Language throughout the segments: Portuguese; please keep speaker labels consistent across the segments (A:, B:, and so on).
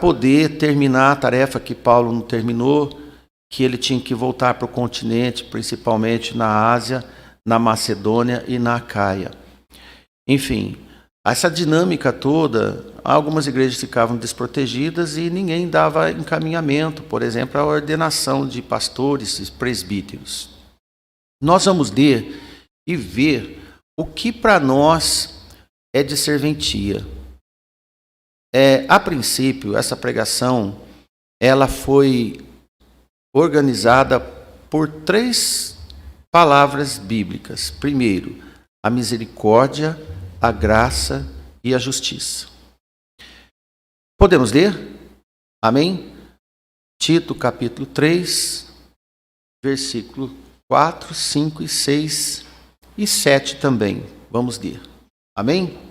A: poder terminar a tarefa que Paulo não terminou, que ele tinha que voltar para o continente, principalmente na Ásia, na Macedônia e na Acaia. Enfim, essa dinâmica toda, algumas igrejas ficavam desprotegidas e ninguém dava encaminhamento, por exemplo, à ordenação de pastores e presbíteros. Nós vamos ler e ver o que para nós é de serventia. A princípio, essa pregação, ela foi organizada por 3 palavras bíblicas. Primeiro, a misericórdia, a graça e a justiça. Podemos ler? Amém? Tito, capítulo 3, versículo 4, 5 e 6 e 7 também. Vamos ler. Amém?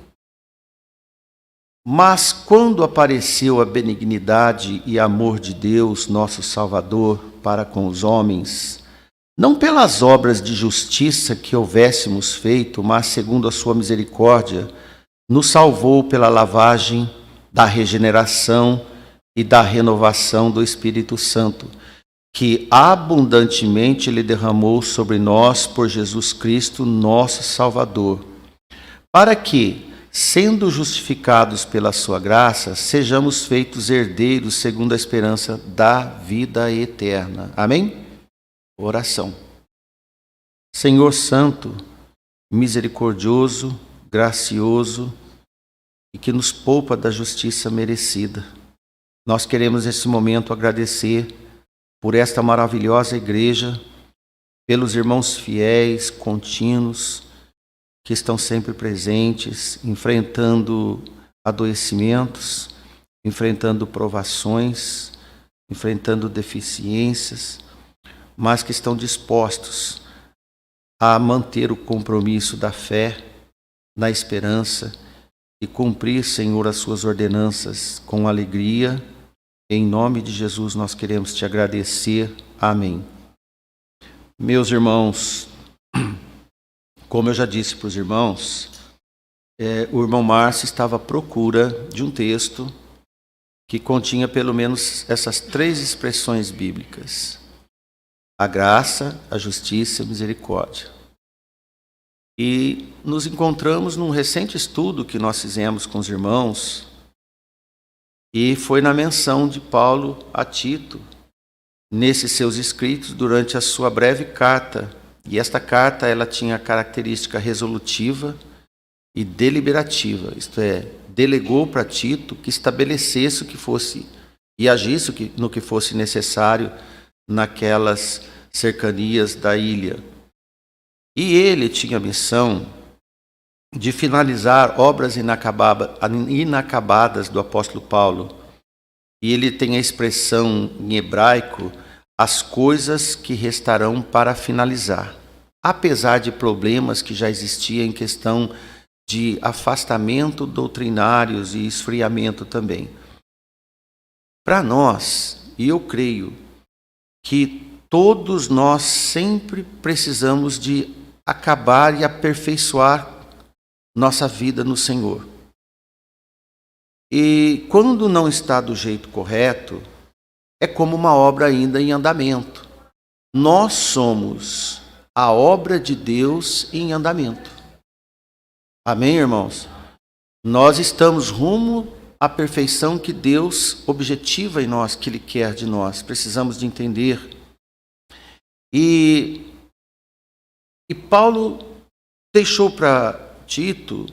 A: Mas quando apareceu a benignidade e amor de Deus, nosso Salvador, para com os homens, não pelas obras de justiça que houvéssemos feito, mas segundo a sua misericórdia, nos salvou pela lavagem da regeneração e da renovação do Espírito Santo, que abundantemente Ele derramou sobre nós por Jesus Cristo, nosso Salvador, para que, sendo justificados pela sua graça, sejamos feitos herdeiros segundo a esperança da vida eterna. Amém? Oração. Senhor Santo, misericordioso, gracioso e que nos poupa da justiça merecida, nós queremos nesse momento agradecer por esta maravilhosa igreja, pelos irmãos fiéis, contínuos, que estão sempre presentes, enfrentando adoecimentos, enfrentando provações, enfrentando deficiências, mas que estão dispostos a manter o compromisso da fé, na esperança e cumprir, Senhor, as suas ordenanças com alegria. Em nome de Jesus nós queremos te agradecer. Amém. Meus irmãos, como eu já disse para os irmãos, o irmão Márcio estava à procura de um texto que continha pelo menos essas 3 expressões bíblicas: a graça, a justiça e a misericórdia. E nos encontramos num recente estudo que nós fizemos com os irmãos, e foi na menção de Paulo a Tito, nesses seus escritos, durante a sua breve carta. E esta carta, ela tinha a característica resolutiva e deliberativa, isto é, delegou para Tito que estabelecesse o que fosse e agisse no que fosse necessário naquelas cercanias da ilha. E ele tinha a missão de finalizar obras inacabadas do apóstolo Paulo. E ele tem a expressão em hebraico: as coisas que restarão para finalizar, apesar de problemas que já existiam em questão de afastamento doutrinários e esfriamento também. Para nós, e eu creio que todos nós sempre precisamos de acabar e aperfeiçoar nossa vida no Senhor. E quando não está do jeito correto, é como uma obra ainda em andamento. Nós somos a obra de Deus em andamento. Amém, irmãos? Nós estamos rumo à perfeição que Deus objetiva em nós, que Ele quer de nós. Precisamos de entender. E Paulo deixou para Tito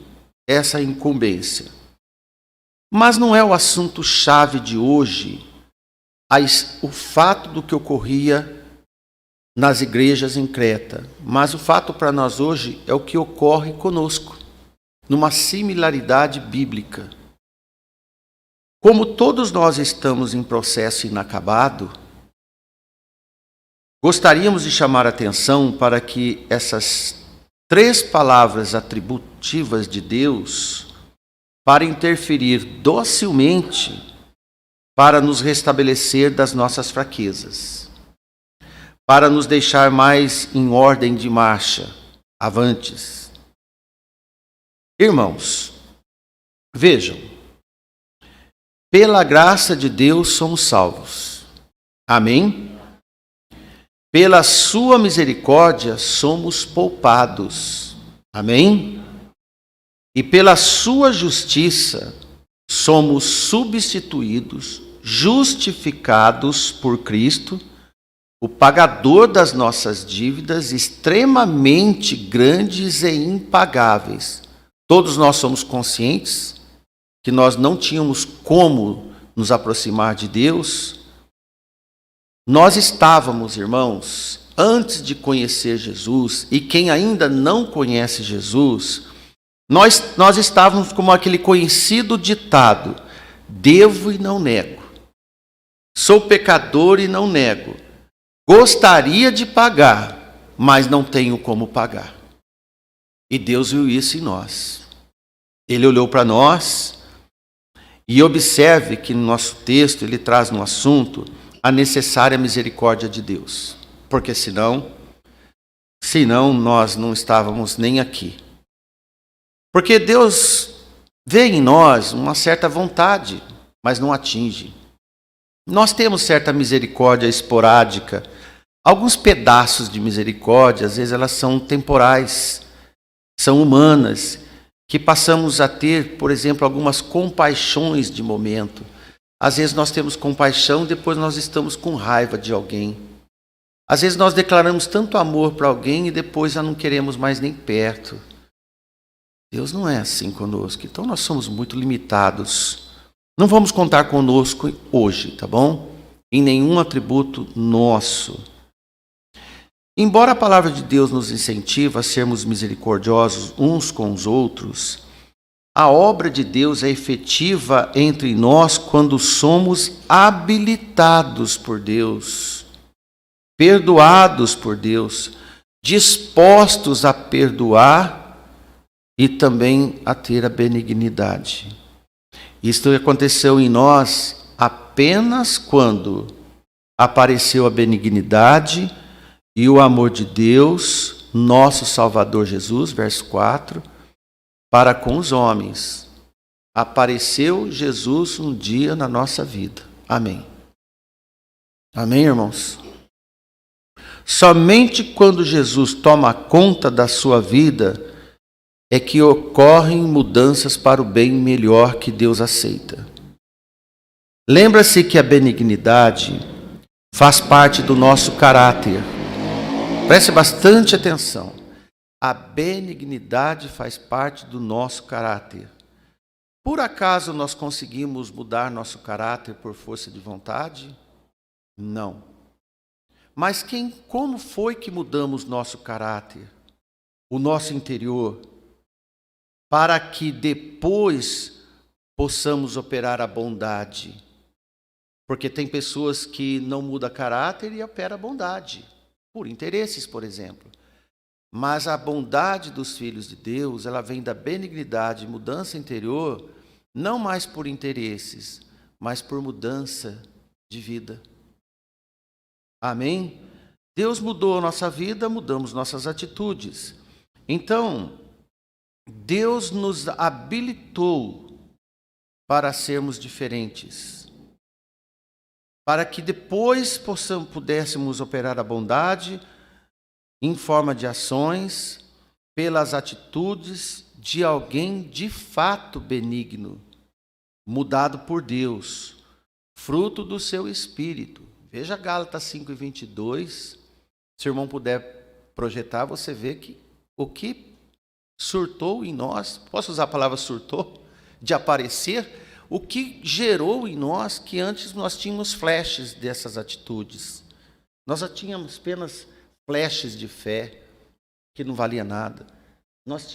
A: essa incumbência. Mas não é o assunto-chave de hoje o fato do que ocorria nas igrejas em Creta. Mas o fato para nós hoje é o que ocorre conosco, numa similaridade bíblica. Como todos nós estamos em processo inacabado, gostaríamos de chamar a atenção para que essas 3 palavras atributivas de Deus, para interferir docilmente, para nos restabelecer das nossas fraquezas, para nos deixar mais em ordem de marcha, avantes. Irmãos, vejam, Pela graça de Deus somos salvos. Amém? Pela sua misericórdia somos poupados. Amém? E pela sua justiça somos substituídos, justificados por Cristo, o pagador das nossas dívidas extremamente grandes e impagáveis. Todos nós somos conscientes que nós não tínhamos como nos aproximar de Deus. Nós estávamos, irmãos, antes de conhecer Jesus, e quem ainda não conhece Jesus, nós estávamos como aquele conhecido ditado: devo e não nego, sou pecador e não nego, gostaria de pagar, mas não tenho como pagar. E Deus viu isso em nós. Ele olhou para nós, e observe que no nosso texto ele traz no assunto a necessária misericórdia de Deus, porque senão nós não estávamos nem aqui. Porque Deus vê em nós uma certa vontade, mas não atinge. Nós temos certa misericórdia esporádica, alguns pedaços de misericórdia, às vezes elas são temporais, são humanas, que passamos a ter, por exemplo, algumas compaixões de momento. Às vezes nós temos compaixão, depois nós estamos com raiva de alguém. Às vezes nós declaramos tanto amor para alguém e depois já não queremos mais nem perto. Deus não é assim conosco, então nós somos muito limitados. Não vamos contar conosco hoje, tá bom? Em nenhum atributo nosso. Embora a palavra de Deus nos incentive a sermos misericordiosos uns com os outros, a obra de Deus é efetiva entre nós quando somos habilitados por Deus, perdoados por Deus, dispostos a perdoar e também a ter a benignidade. Isto aconteceu em nós apenas quando apareceu a benignidade e o amor de Deus, nosso Salvador Jesus, verso 4, para com os homens. Apareceu Jesus um dia na nossa vida. Amém. Amém, irmãos? Somente quando Jesus toma conta da sua vida é que ocorrem mudanças para o bem melhor que Deus aceita. Lembra-se que a benignidade faz parte do nosso caráter. Preste bastante atenção. A benignidade faz parte do nosso caráter. Por acaso nós conseguimos mudar nosso caráter por força de vontade? Não. Mas como foi que mudamos nosso caráter, o nosso interior, para que depois possamos operar a bondade? Porque tem pessoas que não mudam caráter e operam a bondade, por interesses, por exemplo. Mas a bondade dos filhos de Deus, ela vem da benignidade, mudança interior, não mais por interesses, mas por mudança de vida. Amém? Deus mudou a nossa vida, mudamos nossas atitudes. Então, Deus nos habilitou para sermos diferentes, para que depois pudéssemos operar a bondade em forma de ações, pelas atitudes de alguém de fato benigno, mudado por Deus, fruto do seu Espírito. Veja Gálatas 5:22, se o irmão puder projetar, você vê que o que surtou em nós, posso usar a palavra surtou? De aparecer, o que gerou em nós que antes nós tínhamos flashes dessas atitudes. Nós já tínhamos apenas flashes de fé, que não valia nada. Nós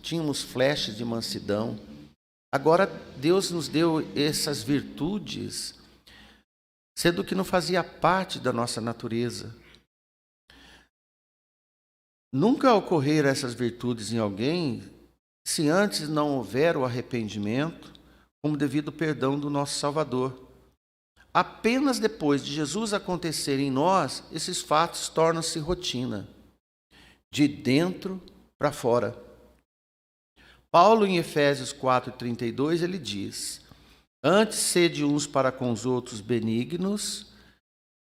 A: tínhamos flashes de mansidão. Agora Deus nos deu essas virtudes, sendo que não fazia parte da nossa natureza. Nunca ocorreram essas virtudes em alguém se antes não houver o arrependimento, como devido ao perdão do nosso Salvador. Apenas depois de Jesus acontecer em nós, esses fatos tornam-se rotina, de dentro para fora. Paulo, em Efésios 4:32, ele diz: Antes, sede uns para com os outros benignos,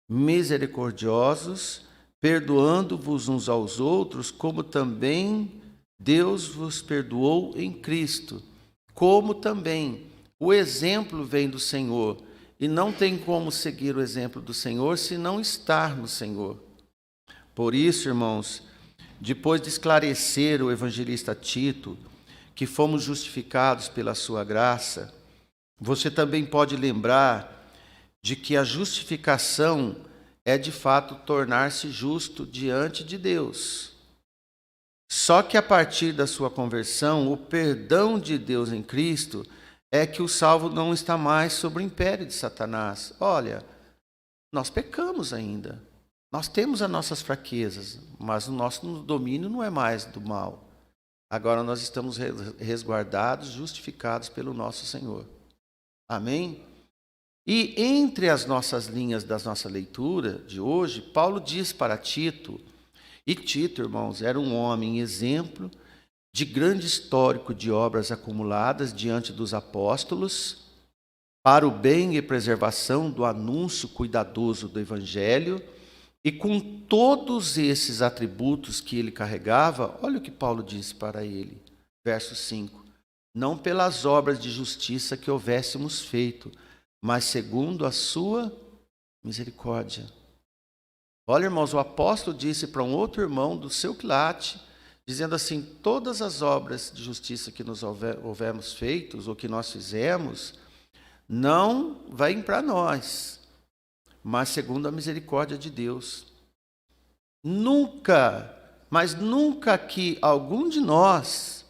A: misericordiosos, perdoando-vos uns aos outros, como também Deus vos perdoou em Cristo. Como também o exemplo vem do Senhor, e não tem como seguir o exemplo do Senhor se não estar no Senhor. Por isso, irmãos, depois de esclarecer o evangelista Tito que fomos justificados pela sua graça, você também pode lembrar de que a justificação é de fato tornar-se justo diante de Deus. Só que a partir da sua conversão, o perdão de Deus em Cristo é que o salvo não está mais sob o império de Satanás. Olha, nós pecamos ainda. Nós temos as nossas fraquezas, mas o nosso domínio não é mais do mal. Agora nós estamos resguardados, justificados pelo nosso Senhor. Amém? E entre as nossas linhas da nossa leitura de hoje, Paulo diz para Tito, e Tito, irmãos, era um homem exemplo de grande histórico de obras acumuladas diante dos apóstolos, para o bem e preservação do anúncio cuidadoso do Evangelho, e com todos esses atributos que ele carregava, olha o que Paulo disse para ele, verso 5, não pelas obras de justiça que houvéssemos feito, mas segundo a sua misericórdia. Olha, irmãos, o apóstolo disse para um outro irmão do seu quilate, dizendo assim, todas as obras de justiça que nos houvermos feitos, ou que nós fizemos, não vêm para nós, mas segundo a misericórdia de Deus. Nunca, mas nunca que algum de nós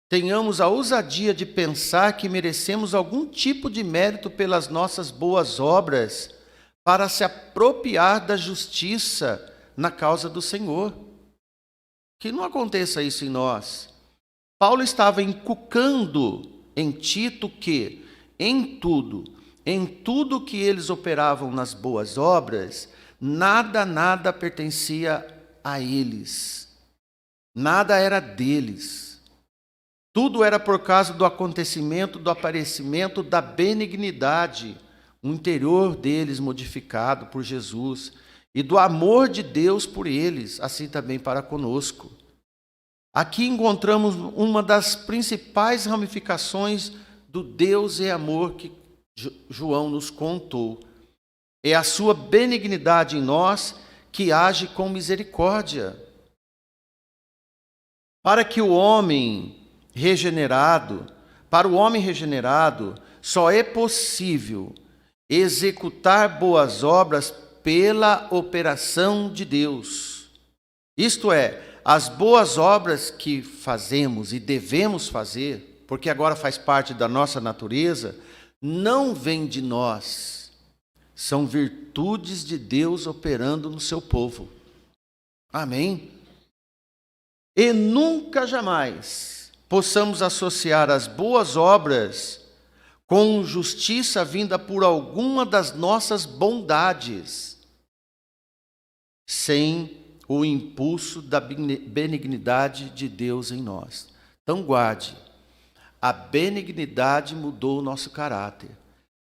A: tenhamos a ousadia de pensar que merecemos algum tipo de mérito pelas nossas boas obras para se apropriar da justiça na causa do Senhor. Que não aconteça isso em nós. Paulo estava inculcando em Tito que, em tudo que eles operavam nas boas obras, nada pertencia a eles. Nada era deles. Tudo era por causa do acontecimento, do aparecimento da benignidade, o interior deles modificado por Jesus, e do amor de Deus por eles, assim também para conosco. Aqui encontramos uma das principais ramificações do Deus e amor que João nos contou. É a sua benignidade em nós que age com misericórdia. Para o homem regenerado, só é possível executar boas obras pela operação de Deus. Isto é, as boas obras que fazemos e devemos fazer, porque agora faz parte da nossa natureza, não vêm de nós. São virtudes de Deus operando no seu povo. Amém? E nunca jamais possamos associar as boas obras com justiça vinda por alguma das nossas bondades, sem o impulso da benignidade de Deus em nós. Então guarde, a benignidade mudou o nosso caráter,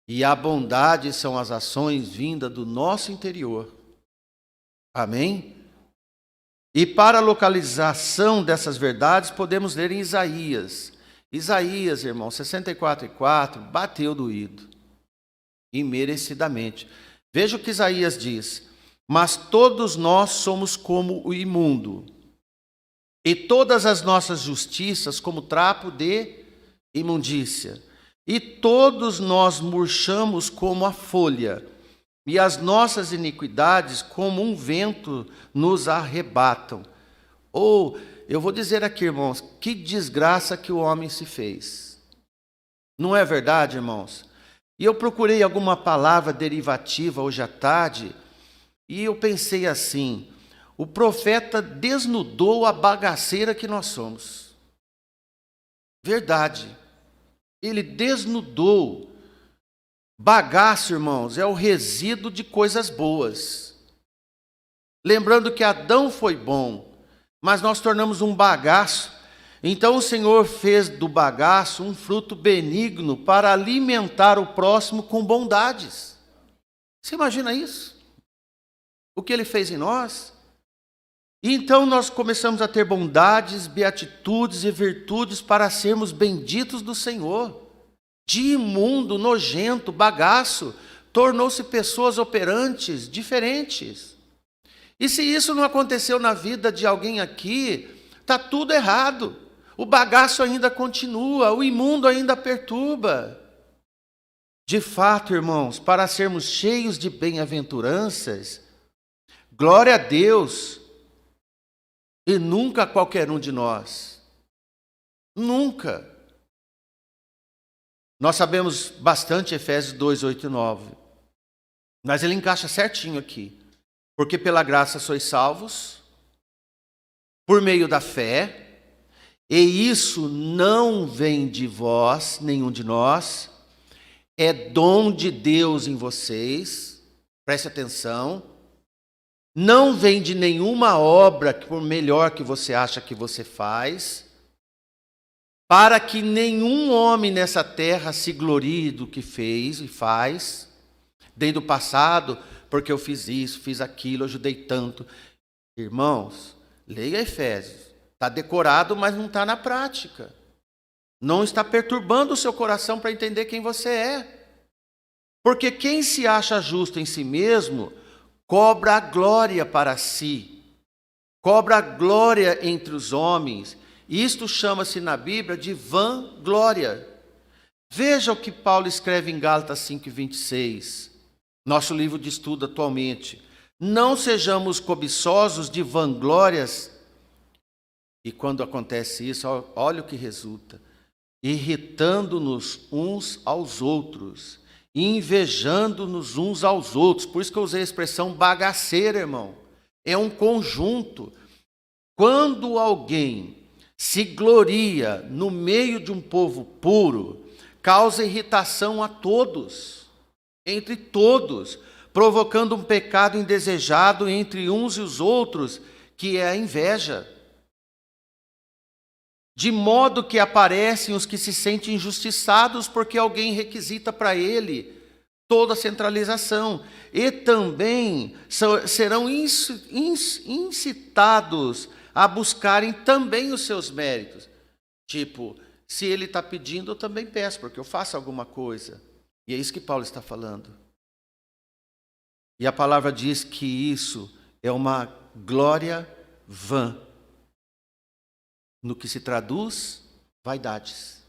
A: e a bondade são as ações vindas do nosso interior. Amém? E para a localização dessas verdades, podemos ler em Isaías. Isaías, irmão, 64:4, bateu doído, imerecidamente. Veja o que Isaías diz: mas todos nós somos como o imundo, e todas as nossas justiças como trapo de imundícia. E todos nós murchamos como a folha, e as nossas iniquidades como um vento nos arrebatam. Ou, eu vou dizer aqui, irmãos, que desgraça que o homem se fez. Não é verdade, irmãos? E eu procurei alguma palavra derivativa hoje à tarde, e eu pensei assim, o profeta desnudou a bagaceira que nós somos. Verdade. Ele desnudou. Bagaço, irmãos, é o resíduo de coisas boas. Lembrando que Adão foi bom, mas nós tornamos um bagaço Então o Senhor fez do bagaço um fruto benigno para alimentar o próximo com bondades. Você imagina isso? O que Ele fez em nós? E então nós começamos a ter bondades, beatitudes e virtudes para sermos benditos do Senhor. De imundo, nojento, bagaço, tornou-se pessoas operantes, diferentes. E se isso não aconteceu na vida de alguém aqui, está tudo errado. O bagaço ainda continua, o imundo ainda perturba. De fato, irmãos, para sermos cheios de bem-aventuranças, glória a Deus, e nunca a qualquer um de nós. Nunca. Nós sabemos bastante Efésios 2, 8 e 9. Mas ele encaixa certinho aqui. Porque pela graça sois salvos, por meio da fé, e isso não vem de vós, nenhum de nós, é dom de Deus em vocês, preste atenção, não vem de nenhuma obra, por melhor que você acha que você faz, para que nenhum homem nessa terra se glorie do que fez e faz, desde o passado, porque eu fiz isso, fiz aquilo, ajudei tanto. Irmãos, leia Efésios. Está decorado, mas não está na prática. Não está perturbando o seu coração para entender quem você é. Porque quem se acha justo em si mesmo, cobra a glória para si. Cobra a glória entre os homens. Isto chama-se na Bíblia de vanglória. Veja o que Paulo escreve em Gálatas 5:26. Nosso livro de estudo atualmente. Não sejamos cobiçosos de vanglórias. E quando acontece isso, olha o que resulta. Irritando-nos uns aos outros. Invejando-nos uns aos outros. Por isso que eu usei a expressão bagaceira, irmão. É um conjunto. Quando alguém se gloria no meio de um povo puro, causa irritação a todos. Entre todos, provocando um pecado indesejado entre uns e os outros, que é a inveja. De modo que aparecem os que se sentem injustiçados porque alguém requisita para ele toda a centralização. E também serão incitados a buscarem também os seus méritos. Tipo, se ele está pedindo, eu também peço, porque eu faço alguma coisa. E é isso que Paulo está falando. E a palavra diz que isso é uma glória vã, no que se traduz vaidades.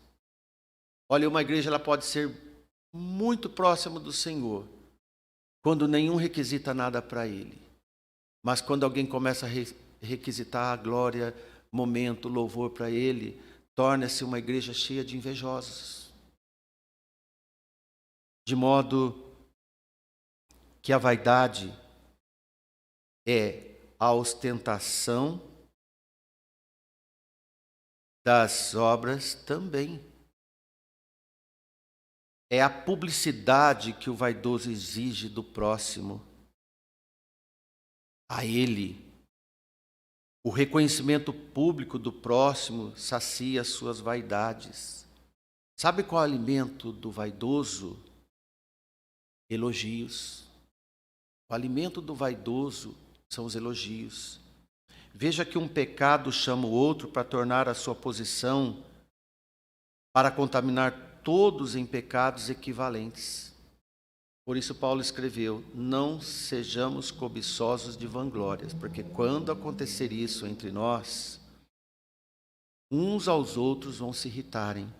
A: Olha, uma igreja ela pode ser muito próxima do Senhor, quando nenhum requisita nada para ele. Mas quando alguém começa a requisitar a glória, momento, louvor para ele, torna-se uma igreja cheia de invejosos. De modo que a vaidade é a ostentação das obras também. É a publicidade que o vaidoso exige do próximo a ele. O reconhecimento público do próximo sacia as suas vaidades. Sabe qual é o alimento do vaidoso? Elogios. O alimento do vaidoso são os elogios. Veja que um pecado chama o outro para tornar a sua posição, para contaminar todos em pecados equivalentes. Por isso Paulo escreveu, não sejamos cobiçosos de vanglórias, porque quando acontecer isso entre nós, uns aos outros vão se irritarem,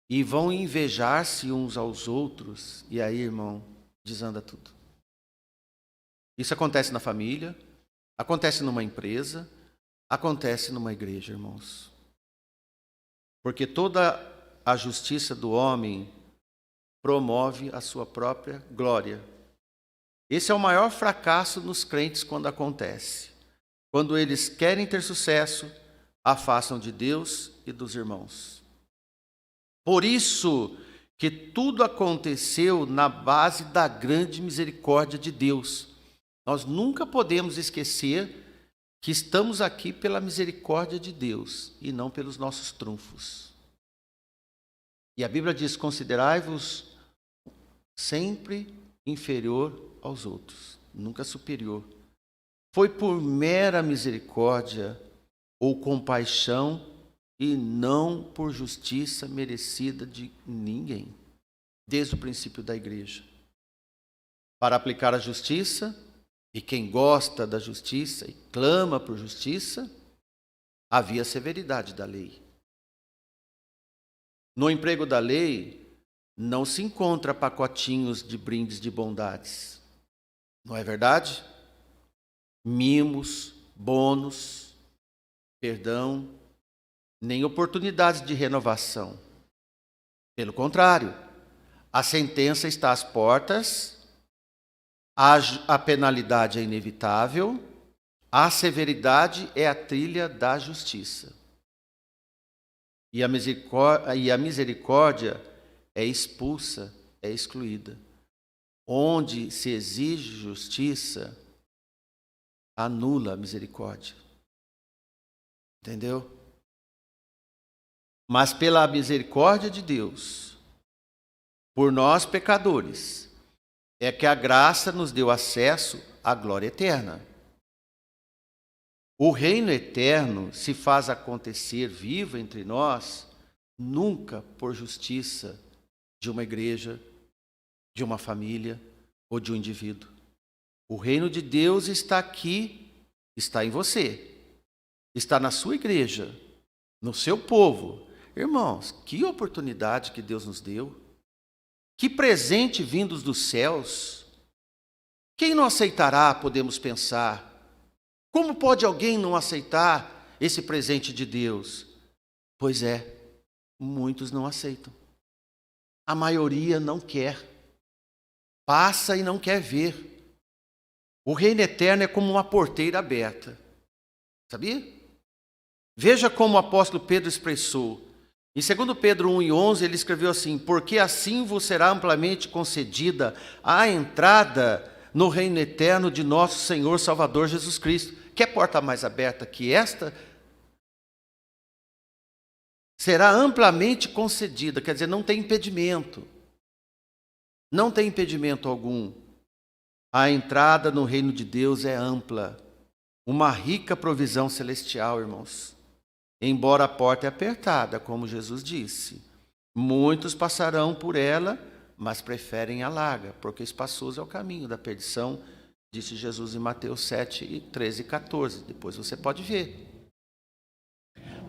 A: e vão invejar-se uns aos outros, e aí, irmão, desanda tudo. Isso acontece na família, acontece numa empresa, acontece numa igreja, irmãos. Porque toda a justiça do homem promove a sua própria glória. Esse é o maior fracasso nos crentes quando acontece. Quando eles querem ter sucesso, afastam de Deus e dos irmãos. Por isso que tudo aconteceu na base da grande misericórdia de Deus. Nós nunca podemos esquecer que estamos aqui pela misericórdia de Deus e não pelos nossos trunfos. E a Bíblia diz: considerai-vos sempre inferior aos outros, nunca superior. Foi por mera misericórdia ou compaixão e não por justiça merecida de ninguém, desde o princípio da igreja. Para aplicar a justiça, e quem gosta da justiça e clama por justiça, havia severidade da lei. No emprego da lei, não se encontra pacotinhos de brindes de bondades. Não é verdade? Mimos, bônus, perdão, nem oportunidades de renovação. Pelo contrário, a sentença está às portas, a penalidade é inevitável, a severidade é a trilha da justiça. E a misericórdia é expulsa, é excluída. Onde se exige justiça, anula a misericórdia. Entendeu? Mas pela misericórdia de Deus, por nós pecadores, é que a graça nos deu acesso à glória eterna. O reino eterno se faz acontecer vivo entre nós, nunca por justiça de uma igreja, de uma família ou de um indivíduo. O reino de Deus está aqui, está em você, está na sua igreja, no seu povo. Irmãos, que oportunidade que Deus nos deu, que presente vindos dos céus. Quem não aceitará, podemos pensar? Como pode alguém não aceitar esse presente de Deus? Pois é, muitos não aceitam. A maioria não quer. Passa e não quer ver. O reino eterno é como uma porteira aberta. Sabia? Veja como o apóstolo Pedro expressou. Em 2 Pedro 1:11, ele escreveu assim: porque assim vos será amplamente concedida a entrada no reino eterno de nosso Senhor Salvador Jesus Cristo. Quer porta mais aberta que esta? Será amplamente concedida, quer dizer, não tem impedimento. Não tem impedimento algum. A entrada no reino de Deus é ampla. Uma rica provisão celestial, irmãos. Embora a porta é apertada, como Jesus disse. Muitos passarão por ela, mas preferem a larga, porque espaçoso é o caminho da perdição, disse Jesus em Mateus 7, 13 e 14. Depois você pode ver.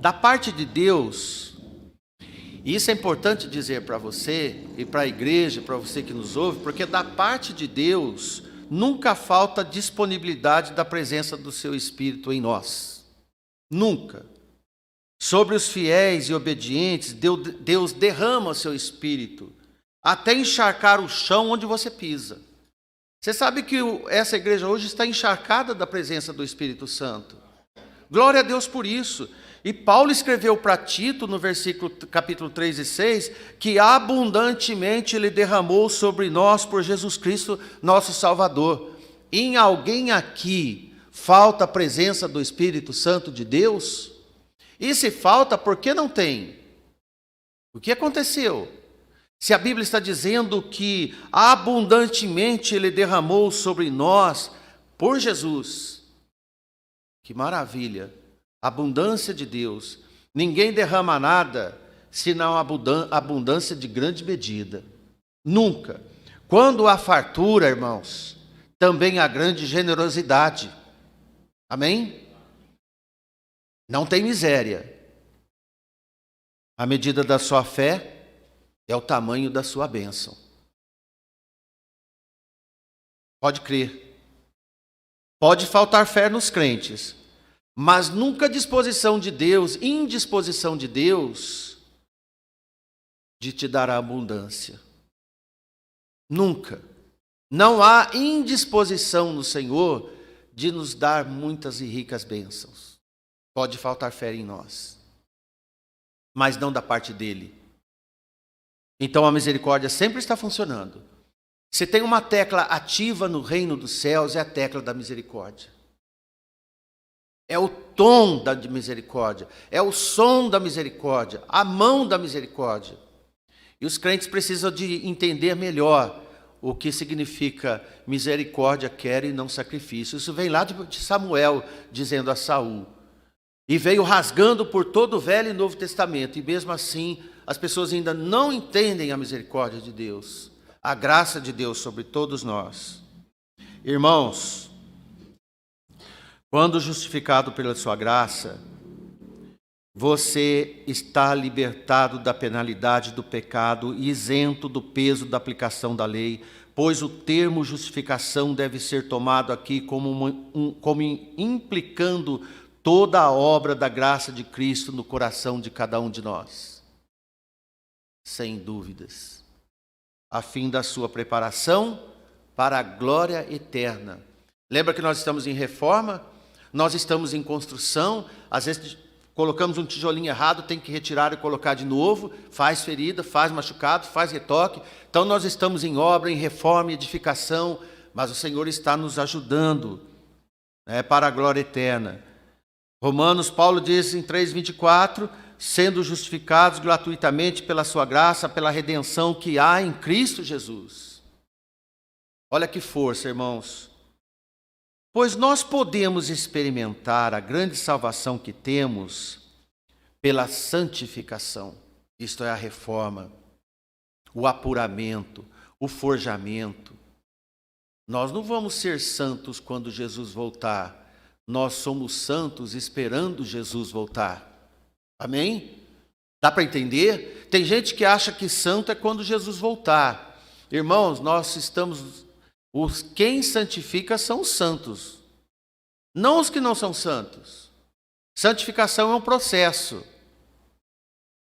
A: Da parte de Deus, e isso é importante dizer para você, e para a igreja, para você que nos ouve, porque da parte de Deus, nunca falta disponibilidade da presença do seu Espírito em nós. Nunca. Sobre os fiéis e obedientes, Deus derrama o seu Espírito, até encharcar o chão onde você pisa. Você sabe que essa igreja hoje está encharcada da presença do Espírito Santo. Glória a Deus por isso. E Paulo escreveu para Tito, no capítulo 3 e 6, que abundantemente ele derramou sobre nós por Jesus Cristo, nosso Salvador. Em alguém aqui falta a presença do Espírito Santo de Deus? E se falta, por que não tem? O que aconteceu? Se a Bíblia está dizendo que abundantemente ele derramou sobre nós por Jesus, que maravilha! Abundância de Deus. Ninguém derrama nada senão abundância de grande medida. Nunca. Quando há fartura, irmãos, também há grande generosidade. Amém? Não tem miséria. A medida da sua fé é o tamanho da sua bênção. Pode crer. Pode faltar fé nos crentes, mas nunca disposição de Deus, indisposição de Deus, de te dar a abundância. Nunca. Não há indisposição no Senhor de nos dar muitas e ricas bênçãos. Pode faltar fé em nós, mas não da parte dele. Então a misericórdia sempre está funcionando. Se tem uma tecla ativa no reino dos céus, é a tecla da misericórdia. É o tom da misericórdia, é o som da misericórdia, a mão da misericórdia. E os crentes precisam de entender melhor o que significa misericórdia quero e não sacrifício. Isso vem lá de Samuel dizendo a Saul. E veio rasgando por todo o Velho e Novo Testamento. E mesmo assim, as pessoas ainda não entendem a misericórdia de Deus, a graça de Deus sobre todos nós. Irmãos, quando justificado pela sua graça, você está libertado da penalidade do pecado e isento do peso da aplicação da lei, pois o termo justificação deve ser tomado aqui como implicando toda a obra da graça de Cristo no coração de cada um de nós. Sem dúvidas, a fim da sua preparação para a glória eterna. Lembra que nós estamos em reforma? Nós estamos em construção, às vezes colocamos um tijolinho errado, tem que retirar e colocar de novo, faz ferida, faz machucado, faz retoque. Então nós estamos em obra, em reforma e edificação, mas o Senhor está nos ajudando, para a glória eterna. Romanos, Paulo diz em 3,24, sendo justificados gratuitamente pela sua graça, pela redenção que há em Cristo Jesus. Olha que força, irmãos. Pois nós podemos experimentar a grande salvação que temos pela santificação, isto é, a reforma, o apuramento, o forjamento. Nós não vamos ser santos quando Jesus voltar. Nós somos santos esperando Jesus voltar. Amém? Dá para entender? Tem gente que acha que santo é quando Jesus voltar. Irmãos, quem santifica são os santos, não os que não são santos. Santificação é um processo,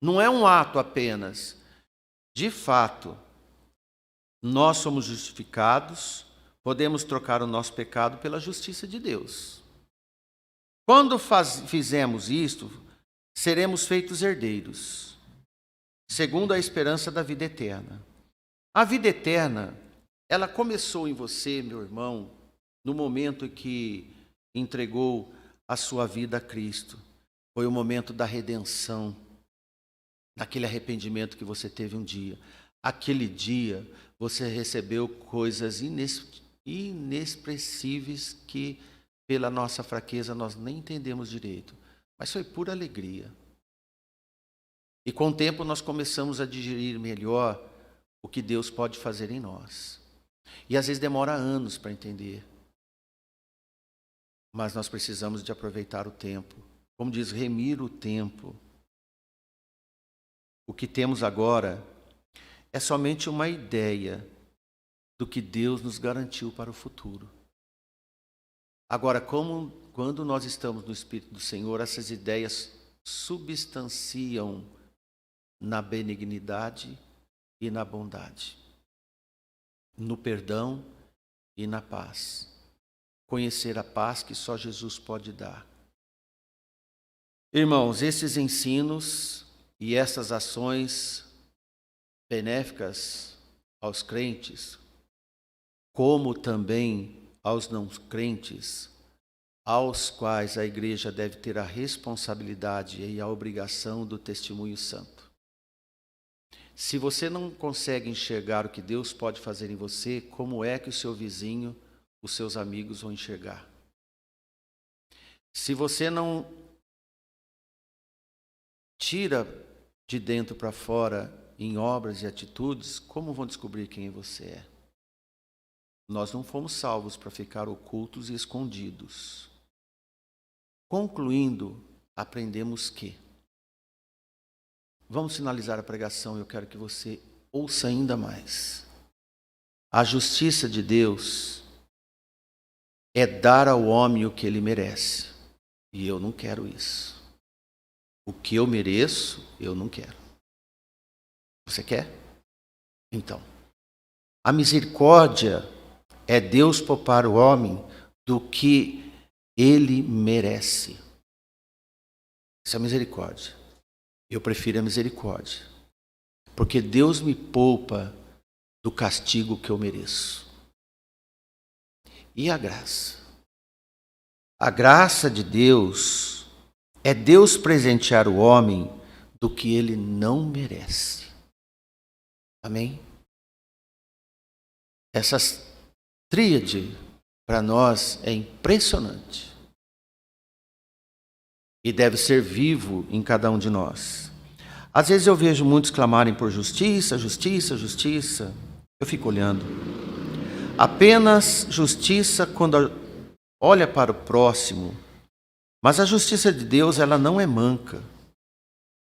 A: não é um ato apenas. De fato, nós somos justificados, podemos trocar o nosso pecado pela justiça de Deus. Quando fizemos isto, seremos feitos herdeiros, segundo a esperança da vida eterna. A vida eterna, ela começou em você, meu irmão, no momento em que entregou a sua vida a Cristo. Foi o momento da redenção, daquele arrependimento que você teve um dia. Aquele dia, você recebeu coisas inexpressíveis que, pela nossa fraqueza, nós nem entendemos direito. Mas foi pura alegria. E com o tempo nós começamos a digerir melhor o que Deus pode fazer em nós. E às vezes demora anos para entender. Mas nós precisamos de aproveitar o tempo. Como diz, remir o tempo. O que temos agora é somente uma ideia do que Deus nos garantiu para o futuro. Agora, quando nós estamos no Espírito do Senhor, essas ideias substanciam na benignidade e na bondade, no perdão e na paz. Conhecer a paz que só Jesus pode dar. Irmãos, esses ensinos e essas ações benéficas aos crentes, como também aos não crentes, aos quais a igreja deve ter a responsabilidade e a obrigação do testemunho santo. Se você não consegue enxergar o que Deus pode fazer em você, como é que o seu vizinho, os seus amigos vão enxergar? Se você não tira de dentro para fora em obras e atitudes, como vão descobrir quem você é? Nós não fomos salvos para ficar ocultos e escondidos. Concluindo, aprendemos que... Vamos finalizar a pregação, eu quero que você ouça ainda mais. A justiça de Deus é dar ao homem o que ele merece. E eu não quero isso. O que eu mereço, eu não quero. Você quer? Então, a misericórdia é Deus poupar o homem do que ele merece. Isso é misericórdia. Eu prefiro a misericórdia. Porque Deus me poupa do castigo que eu mereço. E a graça? A graça de Deus é Deus presentear o homem do que ele não merece. Amém? Essa tríade, para nós, é impressionante. E deve ser vivo em cada um de nós. Às vezes eu vejo muitos clamarem por justiça, justiça, justiça. Eu fico olhando. Apenas justiça quando olha para o próximo. Mas a justiça de Deus, ela não é manca.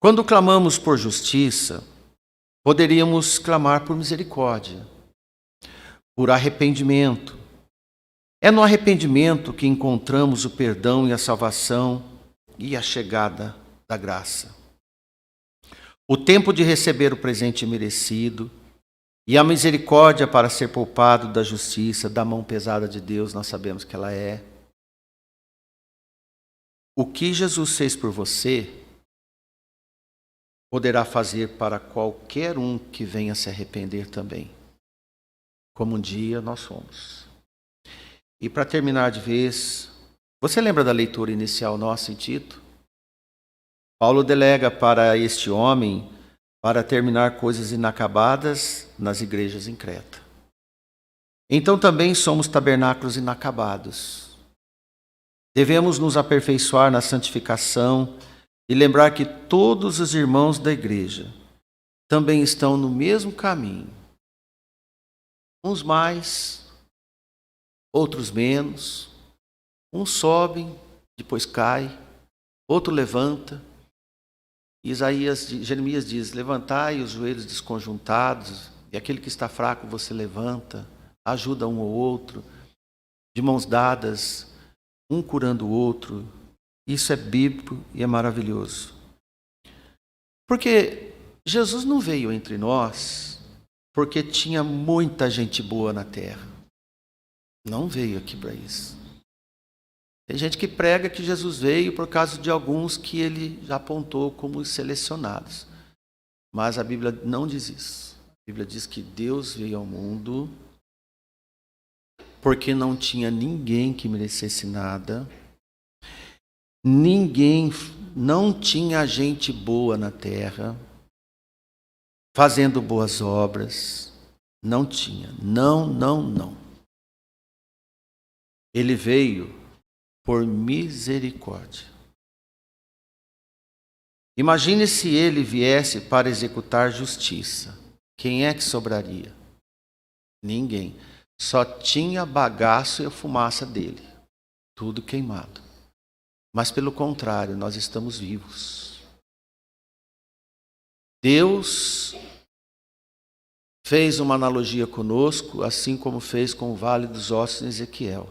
A: Quando clamamos por justiça, poderíamos clamar por misericórdia, por arrependimento. É no arrependimento que encontramos o perdão e a salvação e a chegada da graça. O tempo de receber o presente merecido e a misericórdia para ser poupado da justiça, da mão pesada de Deus, nós sabemos que ela é. O que Jesus fez por você, poderá fazer para qualquer um que venha se arrepender também, como um dia nós fomos. E para terminar de vez, você lembra da leitura inicial nossa em Tito? Paulo delega para este homem para terminar coisas inacabadas nas igrejas em Creta. Então também somos tabernáculos inacabados. Devemos nos aperfeiçoar na santificação e lembrar que todos os irmãos da igreja também estão no mesmo caminho. Uns mais, outros menos. Uns sobem, depois cai, outro levanta. Jeremias diz: levantai os joelhos desconjuntados, e aquele que está fraco você levanta, ajuda um ou outro, de mãos dadas, um curando o outro. Isso é bíblico e é maravilhoso. Porque Jesus não veio entre nós porque tinha muita gente boa na terra. Não veio aqui para isso. Tem gente que prega que Jesus veio por causa de alguns que ele já apontou como selecionados. Mas a Bíblia não diz isso. A Bíblia diz que Deus veio ao mundo porque não tinha ninguém que merecesse nada. Não tinha gente boa na terra, fazendo boas obras. Não tinha. Não. Ele veio por misericórdia. Imagine se ele viesse para executar justiça. Quem é que sobraria? Ninguém. Só tinha bagaço e a fumaça dele. Tudo queimado. Mas pelo contrário, nós estamos vivos. Deus fez uma analogia conosco, assim como fez com o Vale dos Ossos em Ezequiel,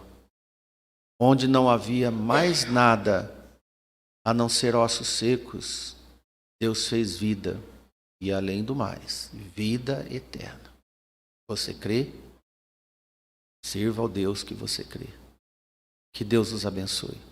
A: onde não havia mais nada a não ser ossos secos. Deus fez vida e, além do mais, vida eterna. Você crê? Sirva ao Deus que você crê. Que Deus os abençoe.